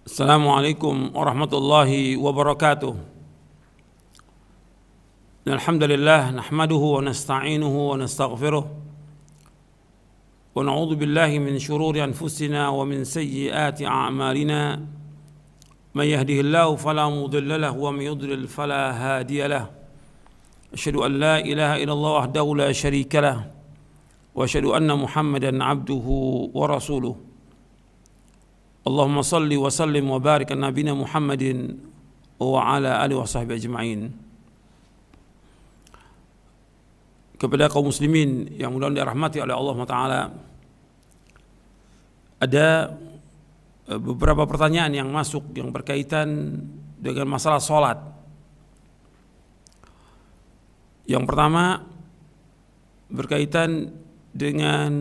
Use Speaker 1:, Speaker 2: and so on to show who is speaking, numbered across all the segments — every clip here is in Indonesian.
Speaker 1: Assalamualaikum warahmatullahi wabarakatuh. Alhamdulillah nahmaduhu wa nasta'inuhu wa nastaghfiruh wa na'udzu billahi min shururi anfusina wa min sayyiati a'malina. Man yahdihillahu fala mudilla lahu wa man yudlil fala hadiya lahu. Asyhadu an la ilaha illallah wahdahu la syarika lahu wa asyhadu anna Muhammadan 'abduhu wa rasuluh. Allahumma salli wa sallim wa barik ala nabiyina Muhammadin wa ala alihi wa sahbihi ajma'in. Kepada kaum muslimin yang mudah-mudahan dirahmati oleh Allah Ta'ala, ada beberapa pertanyaan yang masuk yang berkaitan dengan masalah sholat. Yang pertama berkaitan dengan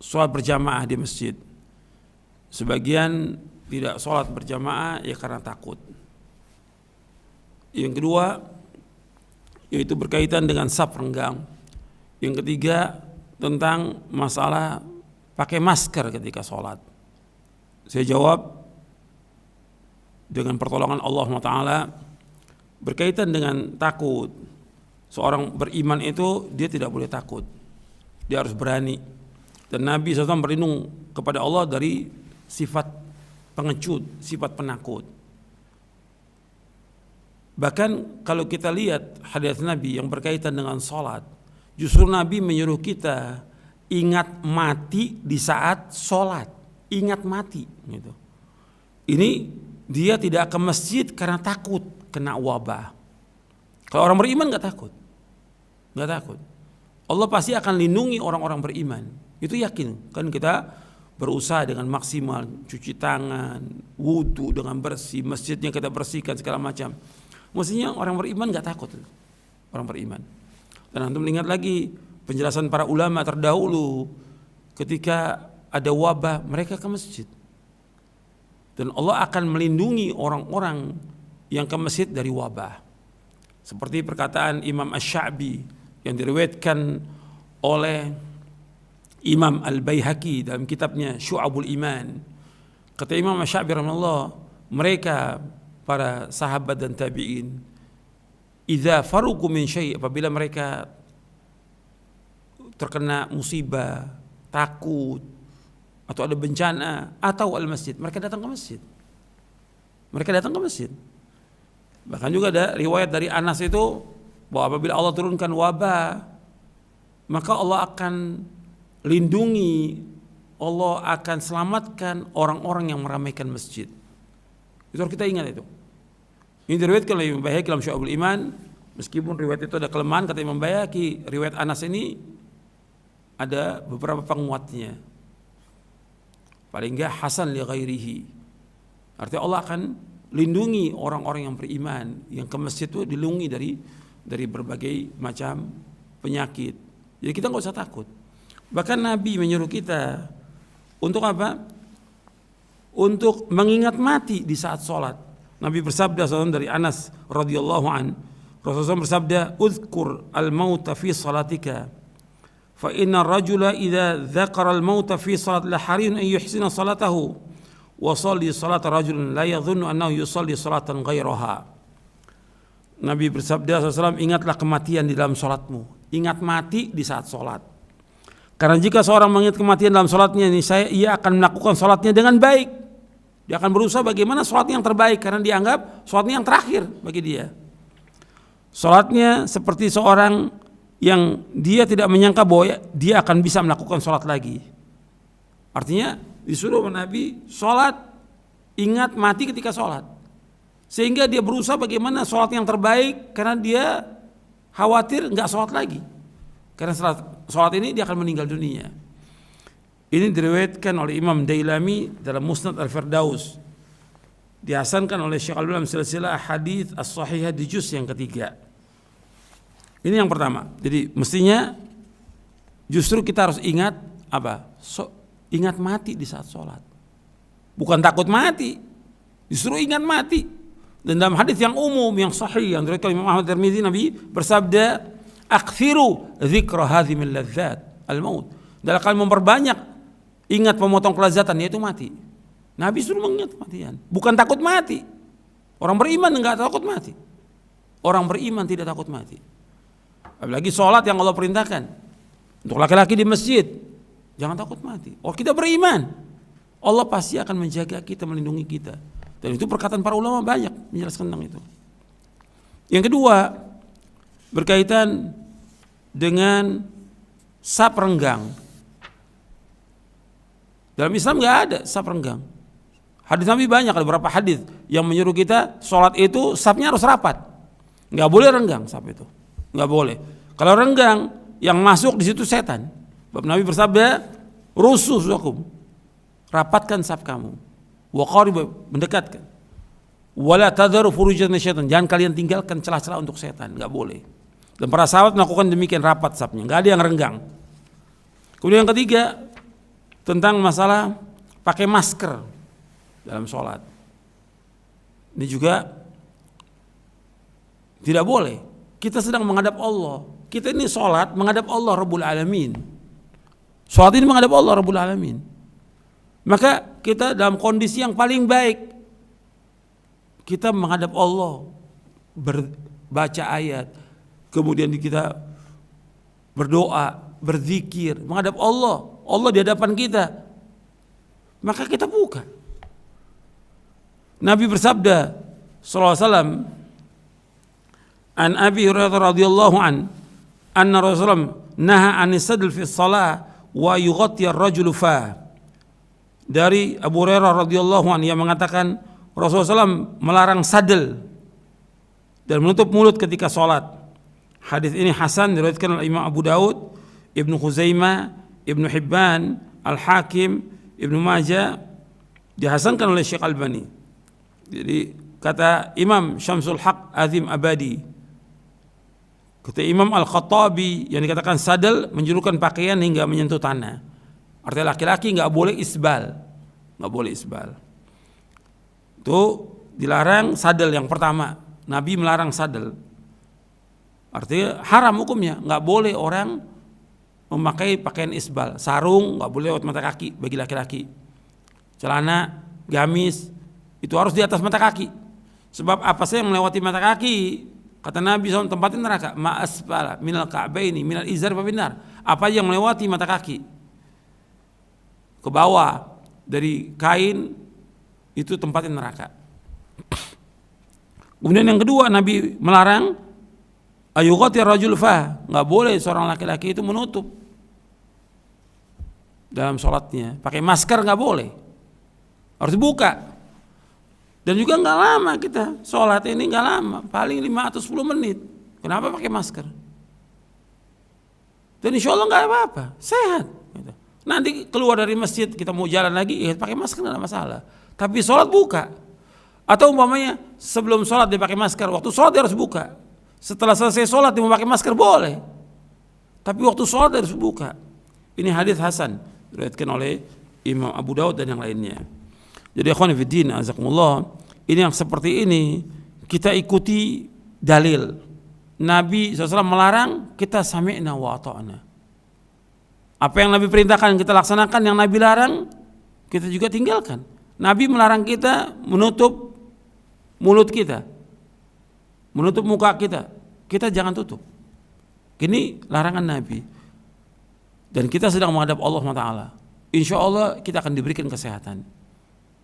Speaker 1: sholat berjamaah di masjid. Sebagian tidak sholat berjamaah ya karena takut. Yang kedua yaitu berkaitan dengan saf renggang. Yang ketiga tentang masalah pakai masker ketika sholat. Saya jawab dengan pertolongan Allah Ta'ala berkaitan dengan takut. Seorang beriman itu dia tidak boleh takut, dia harus berani. Dan Nabi SAW berlindung kepada Allah dari sifat pengecut, sifat penakut. Bahkan kalau kita lihat hadis Nabi yang berkaitan dengan sholat, justru Nabi menyuruh kita ingat mati di saat sholat, ingat mati. Gitu. Ini dia tidak ke masjid karena takut kena wabah. Kalau orang beriman nggak takut, nggak takut. Allah pasti akan lindungi orang-orang beriman. Itu yakin. Kan kita berusaha dengan maksimal, cuci tangan, wudu dengan bersih, masjidnya kita bersihkan segala macam. Mestinya orang beriman nggak takut, orang beriman. Dan antum ingat lagi penjelasan para ulama terdahulu, ketika ada wabah mereka ke masjid. Dan Allah akan melindungi orang-orang yang ke masjid dari wabah. Seperti perkataan Imam Asy-Sya'bi yang diriwayatkan oleh Imam Al-Baihaqi dalam kitabnya Syu'abul Iman. Kata Imam Asy-Sya'bi rahimahullah, mereka para sahabat dan tabi'in, idza faruqu min syai', apabila mereka terkena musibah, takut atau ada bencana atau al-masjid, mereka datang ke masjid. Mereka datang ke masjid. Bahkan juga ada riwayat dari Anas itu bahwa apabila Allah turunkan wabah, maka Allah akan lindungi, Allah akan selamatkan orang-orang yang meramaikan masjid. Itu harus kita ingat itu. Ini diriwayatkan oleh Imam Baihaqi dalam Syu'abul Iman. Meskipun riwayat itu ada kelemahan, kata Imam Baihaqi, riwayat Anas ini ada beberapa penguatnya. Paling enggak hasan li ghairihi. Artinya Allah akan lindungi orang-orang yang beriman, yang ke masjid itu dilindungi dari berbagai macam penyakit. Jadi kita enggak usah takut. Bahkan Nabi menyuruh kita untuk apa? Untuk mengingat mati di saat sholat. Nabi bersabda dari Anas radhiyallahu an, Rasulullah bersabda, "Uzkur al-mauta fi salatika, fa inna ar-rajula idza dzakara al-mauta fi salat la hariyun an yuhsina salatahu, wa shalli salata rajulin la yadhunnu annahu yusalli salatan ghairaha." Nabi bersabda SAW, ingatlah kematian di dalam sholatmu. Ingat mati di saat sholat. Karena jika seorang mengingat kematian dalam sholatnya, ia akan melakukan sholatnya dengan baik. Dia akan berusaha bagaimana sholatnya yang terbaik, karena dianggap sholatnya yang terakhir bagi dia. Sholatnya seperti seorang yang dia tidak menyangka bahwa dia akan bisa melakukan sholat lagi. Artinya disuruh Nabi sholat, ingat mati ketika sholat. Sehingga dia berusaha bagaimana sholat yang terbaik, karena dia khawatir nggak sholat lagi. Karena setelah sholat ini dia akan meninggal dunia. Ini diriwayatkan oleh Imam Dailami dalam Musnad Al-Firdaus. Dihasankan oleh Syekh Al-Albani dalam silsilah hadits as-sahihah di juz yang ketiga. Ini yang pertama. Jadi mestinya justru kita harus ingat apa? Ingat mati di saat sholat. Bukan takut mati, justru ingat mati. Dan dalam hadits yang umum yang sahih yang diriwayatkan Imam Ahmad Tirmidzi, Nabi bersabda, "Aktsiru dzikra hadzimil ladzat al-maut." Dalam kalian memperbanyak ingat pemotong kelezatan, yaitu mati. Nabi suruh mengingat kematian, bukan takut mati. Orang beriman enggak takut mati. Orang beriman tidak takut mati. Apalagi sholat yang Allah perintahkan. Untuk laki-laki di masjid, jangan takut mati. Oh, kita beriman, Allah pasti akan menjaga kita, melindungi kita. Dan itu perkataan para ulama banyak menjelaskan tentang itu. Yang kedua, berkaitan dengan saf renggang. Dalam Islam nggak ada saf renggang. Hadis Nabi banyak, ada beberapa hadis yang menyuruh kita sholat itu safnya harus rapat, nggak boleh renggang saf itu, nggak boleh. Kalau renggang, yang masuk di situ setan. Sebab Nabi bersabda, rusuh suakum, rapatkan saf kamu, wa qarib, mendekatkan, wala tadharu furujatan syaitan, jangan kalian tinggalkan celah-celah untuk setan, nggak boleh. Dan para sahabat melakukan demikian, rapat safnya, nggak ada yang renggang. Kemudian yang ketiga, tentang masalah pakai masker dalam sholat. Ini juga tidak boleh. Kita sedang menghadap Allah. Kita ini sholat menghadap Allah Rabbul Alamin. Sholat ini menghadap Allah Rabbul Alamin. Maka kita dalam kondisi yang paling baik, kita menghadap Allah, berbaca ayat, kemudian kita berdoa, berzikir, menghadap Allah. Allah di hadapan kita. Maka kita buka. Nabi bersabda sallallahu alaihi wasallam, an Abi Hurairah radhiyallahu anna Rasulullah naha an sadl fi shalah wa yughatti ar-rajulu fa. Dari Abu Hurairah radhiyallahu anhu yang mengatakan Rasulullah SAW melarang sadel dan menutup mulut ketika sholat. Hadis ini hasan, diriwayatkan oleh Imam Abu Daud, Ibnu Khuzaimah, Ibnu Hibban, Al-Hakim, Ibnu Majah, dihasankan oleh Syekh Albani. Jadi kata Imam Syamsul Haq Azim Abadi, kata Imam Al-Khattabi, yang dikatakan sadel menjulurkan pakaian hingga menyentuh tanah. Artinya laki-laki nggak boleh isbal, nggak boleh isbal. Itu dilarang sadel yang pertama. Nabi melarang sadel. Artinya haram hukumnya, nggak boleh orang memakai pakaian isbal. Sarung nggak boleh lewat mata kaki bagi laki-laki. Celana, gamis itu harus di atas mata kaki. Sebab apa saja yang melewati mata kaki, kata Nabi SAW, tempatin neraka. Ma'asfala minal ka'baini minal izar fabinar. Apa yang melewati mata kaki ke bawah dari kain itu tempatin neraka. Kemudian yang kedua, Nabi melarang ayughati rajul fa, nggak boleh seorang laki-laki itu menutup dalam sholatnya. Pakai masker nggak boleh, harus dibuka. Dan juga nggak lama kita sholat ini, nggak lama, paling 5 atau 10 menit. Kenapa pakai masker? Dan insya Allah nggak apa-apa, sehat. Nanti keluar dari masjid kita mau jalan lagi, ya pakai masker nggak ada masalah. Tapi sholat buka. Atau umpamanya sebelum sholat dia pakai masker, waktu sholat dia harus buka. Setelah selesai sholat dia mau pakai masker boleh. Tapi waktu sholat dia harus buka. Ini hadis hasan diriwayatkan oleh Imam Abu Daud dan yang lainnya. Jadi akhwani fiddin azakumullah, ini yang seperti ini kita ikuti dalil. Nabi SAW melarang, kita sami'na wa ata'na. Apa yang Nabi perintahkan kita laksanakan, yang Nabi larang kita juga tinggalkan. Nabi melarang kita menutup mulut kita, menutup muka kita, kita jangan tutup. Ini larangan Nabi. Dan kita sedang menghadap Allah SWT. Insya Allah kita akan diberikan kesehatan,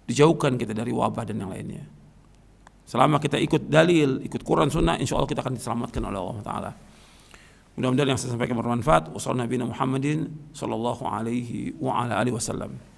Speaker 1: dijauhkan kita dari wabah dan yang lainnya. Selama kita ikut dalil, ikut Quran Sunnah, insya Allah kita akan diselamatkan oleh Allah Ta'ala. Mudah-mudahan yang saya sampaikan bermanfaat. Wassalamualaikum warahmatullahi wabarakatuh.